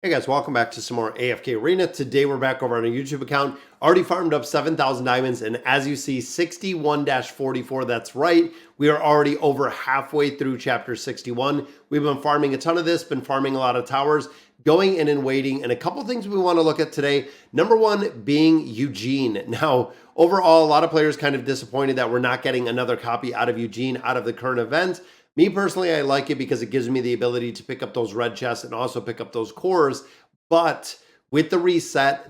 Hey guys, welcome back to some more AFK Arena. Today we're back over on our YouTube account. Already farmed up 7,000 diamonds, and as you see, 61-44, that's right. We are already over halfway through chapter 61. We've been farming a ton of this, been farming a lot of towers, going in and waiting, and a couple things we want to look at today. Number one being Eugene. Now, overall, a lot of players kind of disappointed that we're not getting another copy out of Eugene out of the current event. Me personally, I like it because it gives me the ability to pick up those red chests and also pick up those cores. But with the reset,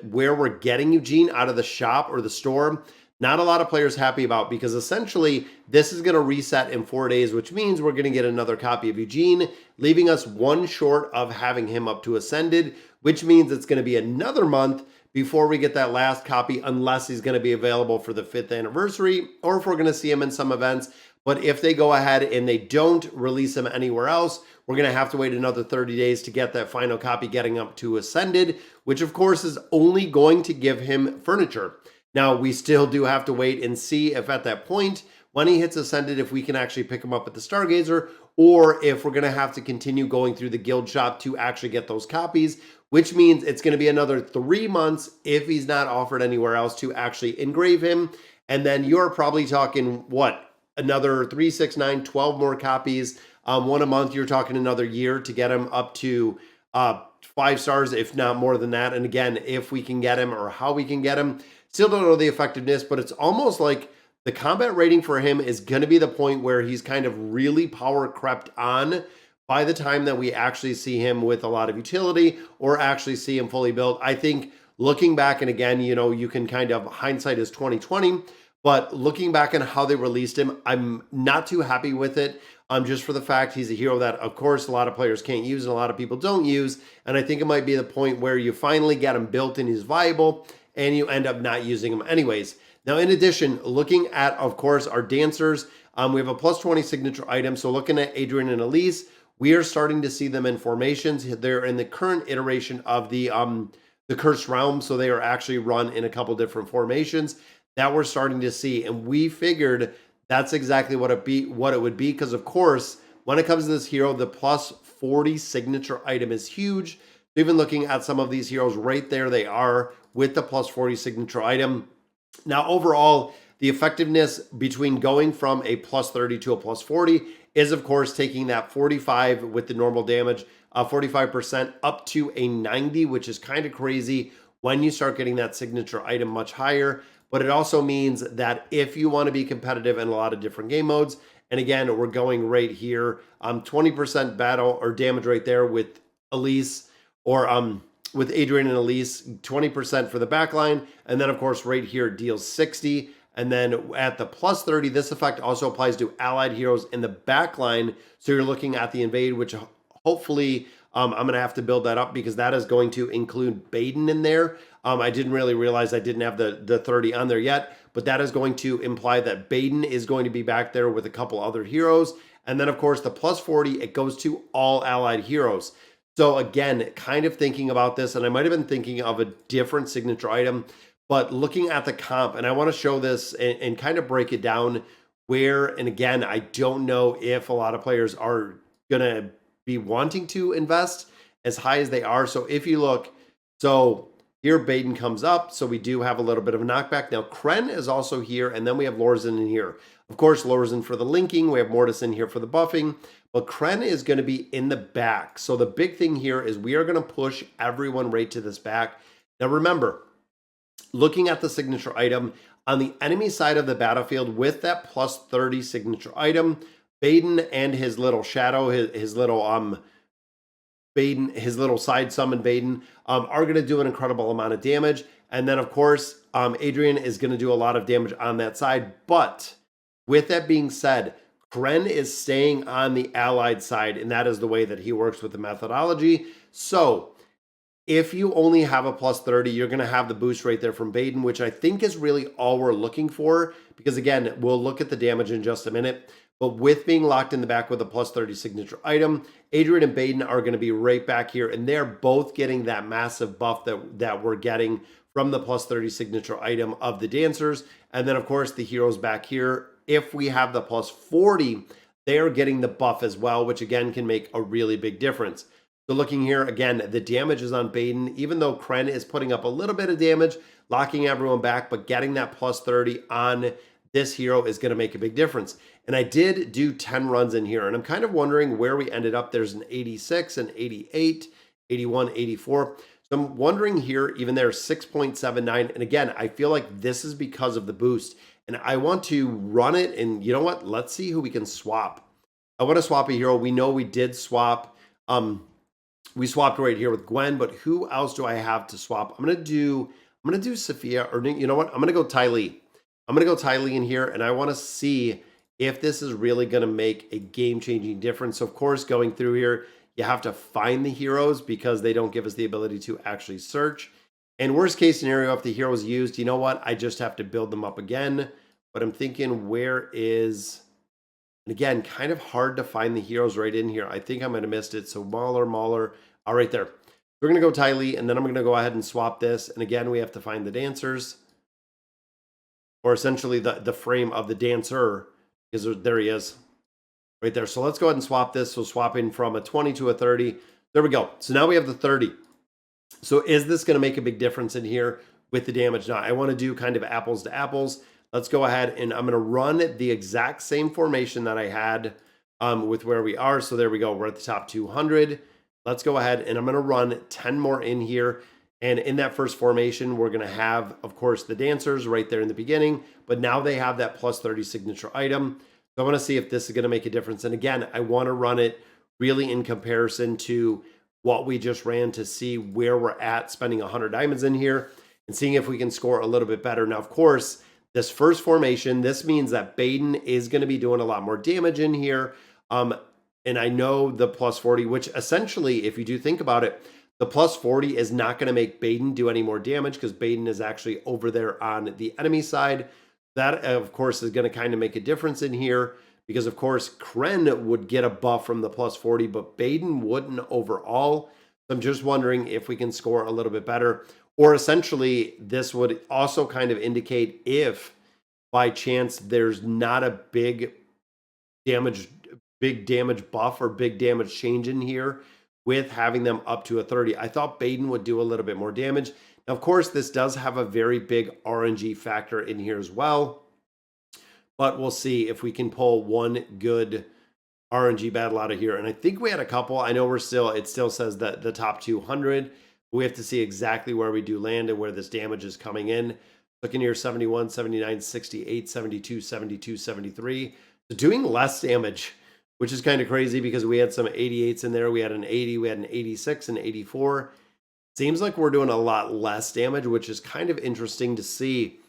where we're getting Eugene out of the shop or the store, not a lot of players happy about, because essentially this is going to reset in 4 days, which means we're going to get another copy of Eugene, leaving us one short of having him up to Ascended, which means it's going to be another month before we get that last copy, unless he's going to be available for the 5th anniversary, or if we're going to see him in some events. But if they go ahead and they don't release him anywhere else, we're going to have to wait another 30 days to get that final copy getting up to Ascended, which of course is only going to give him furniture. Now, we still do have to wait and see if at that point, when he hits Ascended, if we can actually pick him up at the Stargazer, or if we're going to have to continue going through the guild shop to actually get those copies, which means it's going to be another 3 months if he's not offered anywhere else to actually engrave him. And then you're probably talking, what? Another 3, 6, 9, 12 more copies, one a month. You're talking another year to get him up to 5 stars, if not more than that. And again, if we can get him or how we can get him, still don't know the effectiveness, but it's almost like the combat rating for him is going to be the point where he's kind of really power crept on by the time that we actually see him with a lot of utility or actually see him fully built. I think looking back, and again, you know, you can kind of, hindsight is 2020. But looking back on how they released him, I'm not too happy with it. Just for the fact he's a hero that, of course, a lot of players can't use and a lot of people don't use. And I think it might be the point where you finally get him built and he's viable and you end up not using him anyways. Now, in addition, looking at, of course, our dancers, we have a plus 20 signature item. So looking at Adrien and Elise, we are starting to see them in formations. They're in the current iteration of the Cursed Realm. So they are actually run in a couple different formations that we're starting to see, and we figured that's exactly what it would be, because of course, when it comes to this hero, the plus 40 signature item is huge. Even looking at some of these heroes right there, they are with the plus 40 signature item. Now, overall, the effectiveness between going from a plus 30 to a plus 40 is, of course, taking that 45 with the normal damage, 45% up to a 90, which is kind of crazy when you start getting that signature item much higher. But it also means that if you want to be competitive in a lot of different game modes, and again, we're going right here, 20% battle or damage right there with Elyse, or with Adrien and Elise, 20% for the backline. And then, of course, right here it deals 60. And then at the plus 30, this effect also applies to allied heroes in the backline. So you're looking at the invade, which hopefully I'm going to have to build that up, because that is going to include Baden in there. I didn't really realize I didn't have the 30 on there yet, but that is going to imply that Baden is going to be back there with a couple other heroes. And then, of course, the plus 40, it goes to all allied heroes. So again, kind of thinking about this, and I might have been thinking of a different signature item, but looking at the comp, and I want to show this and kind of break it down where, and again, I don't know if a lot of players are going to be wanting to invest as high as they are. So if you look, so here Baden comes up, so we do have a little bit of a knockback. Now Kren is also here, and then we have Lorzen in here. Of course, Lorzen for the linking, we have Mortis in here for the buffing, but Kren is going to be in the back. So the big thing here is we are going to push everyone right to this back. Now remember, looking at the signature item, on the enemy side of the battlefield with that plus 30 signature item, Baden and his little shadow, his little Baden, his little side summon Baden, are going to do an incredible amount of damage. And then, of course, Adrian is going to do a lot of damage on that side. But with that being said, Kren is staying on the allied side, and that is the way that he works with the methodology. So if you only have a plus 30, you're going to have the boost right there from Baden, which I think is really all we're looking for, because again, we'll look at the damage in just a minute. But with being locked in the back with a plus 30 signature item, Adrian and Baden are going to be right back here, and they're both getting that massive buff that we're getting from the plus 30 signature item of the dancers. And then, of course, the heroes back here, if we have the plus 40, they are getting the buff as well, which again can make a really big difference. So looking here, again, the damage is on Baden, even though Kren is putting up a little bit of damage, locking everyone back, but getting that plus 30 on this hero is going to make a big difference. And I did do 10 runs in here, and I'm kind of wondering where we ended up. There's an 86, an 88, 81, 84. So I'm wondering here, even there, 6.79. And again, I feel like this is because of the boost. And I want to run it, and you know what? Let's see who we can swap. I want to swap a hero. We know we did swap. We swapped right here with Gwen, but who else do I have to swap? I'm gonna do Sophia, or you know what? I'm gonna go Ty Lee. I'm gonna go Ty Lee in here, and I want to see if this is really gonna make a game-changing difference. So of course, going through here, you have to find the heroes because they don't give us the ability to actually search. And worst case scenario, if the hero is used, you know what? I just have to build them up again. But I'm thinking, where is... And again, kind of hard to find the heroes right in here. I think I might have missed it. So Mauler, all right there. We're going to go Ty Lee, and then I'm going to go ahead and swap this. And again, we have to find the dancers, or essentially the frame of the dancer, because there he is right there. So let's go ahead and swap this. So swapping from a 20 to a 30. There we go. So now we have the 30. So is this going to make a big difference in here with the damage? Now, I want to do kind of apples to apples. Let's go ahead and I'm going to run the exact same formation that I had with where we are. So there we go. We're at the top 200. Let's go ahead and I'm going to run 10 more in here. And in that first formation, we're going to have, of course, the dancers right there in the beginning. But now they have that plus 30 signature item. So I want to see if this is going to make a difference. And again, I want to run it really in comparison to what we just ran to see where we're at spending 100 diamonds in here and seeing if we can score a little bit better. Now, of course, this first formation, this means that Baden is going to be doing a lot more damage in here. And I know the plus 40, which essentially, if you do think about it, the plus 40 is not going to make Baden do any more damage because Baden is actually over there on the enemy side. That, of course, is going to kind of make a difference in here because, of course, Kren would get a buff from the plus 40, but Baden wouldn't overall. So I'm just wondering if we can score a little bit better. Or essentially, this would also kind of indicate if by chance there's not a big damage buff or big damage change in here with having them up to a 30. I thought Baden would do a little bit more damage. Now, of course, this does have a very big RNG factor in here as well. But we'll see if we can pull one good RNG battle out of here. And I think we had a couple. I know it still says that the top 200. We have to see exactly where we do land and where this damage is coming in. Looking here, 71, 79, 68, 72, 72, 73. So doing less damage, which is kind of crazy because we had some 88s in there. We had an 80, we had an 86, and 84. Seems like we're doing a lot less damage, which is kind of interesting to see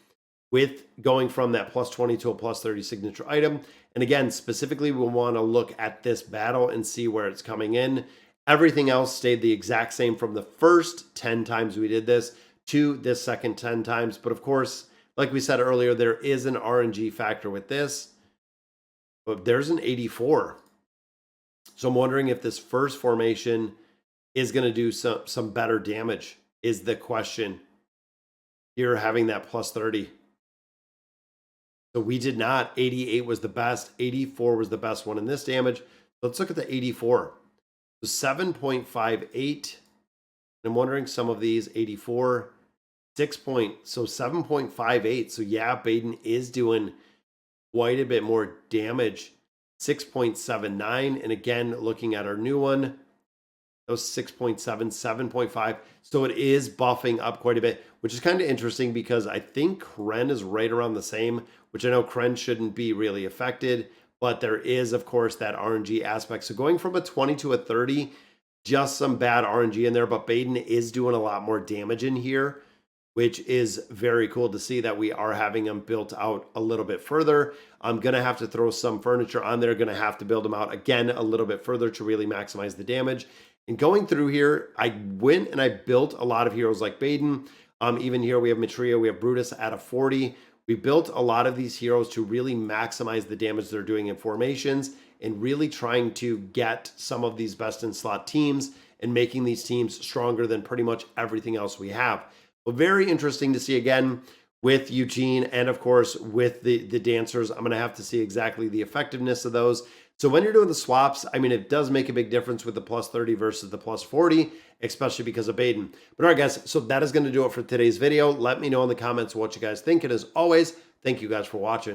with going from that plus 20 to a plus 30 signature item. And again, specifically, we'll want to look at this battle and see where it's coming in. Everything else stayed the exact same from the first 10 times we did this to this second 10 times. But of course, like we said earlier, there is an RNG factor with this. But there's an 84. So I'm wondering if this first formation is going to do some better damage is the question. Here having that plus 30. So we did not. 88 was the best. 84 was the best one in this damage. Let's look at the 84. So 7.58. I'm wondering some of these 84, 7.58. So yeah, Baden is doing quite a bit more damage. 6.79. And again, looking at our new one, that was 6.7, 7.5. So it is buffing up quite a bit, which is kind of interesting because I think Kren is right around the same, which I know Kren shouldn't be really affected. But there is, of course, that RNG aspect. So going from a 20 to a 30, just some bad RNG in there. But Baden is doing a lot more damage in here, which is very cool to see that we are having them built out a little bit further. I'm going to have to throw some furniture on there. Going to have to build them out again a little bit further to really maximize the damage. And going through here, I went and I built a lot of heroes like Baden. Even here we have Matria, we have Brutus at a 40. We built a lot of these heroes to really maximize the damage they're doing in formations and really trying to get some of these best in slot teams and making these teams stronger than pretty much everything else we have. But very interesting to see again, with Eugene and of course with the dancers. I'm going to have to see exactly the effectiveness of those. So when you're doing the swaps, I mean, it does make a big difference with the plus 30 versus the plus 40, especially because of Baden. But all right, guys, so that is going to do it for today's video. Let me know in the comments what you guys think. And as always, thank you guys for watching.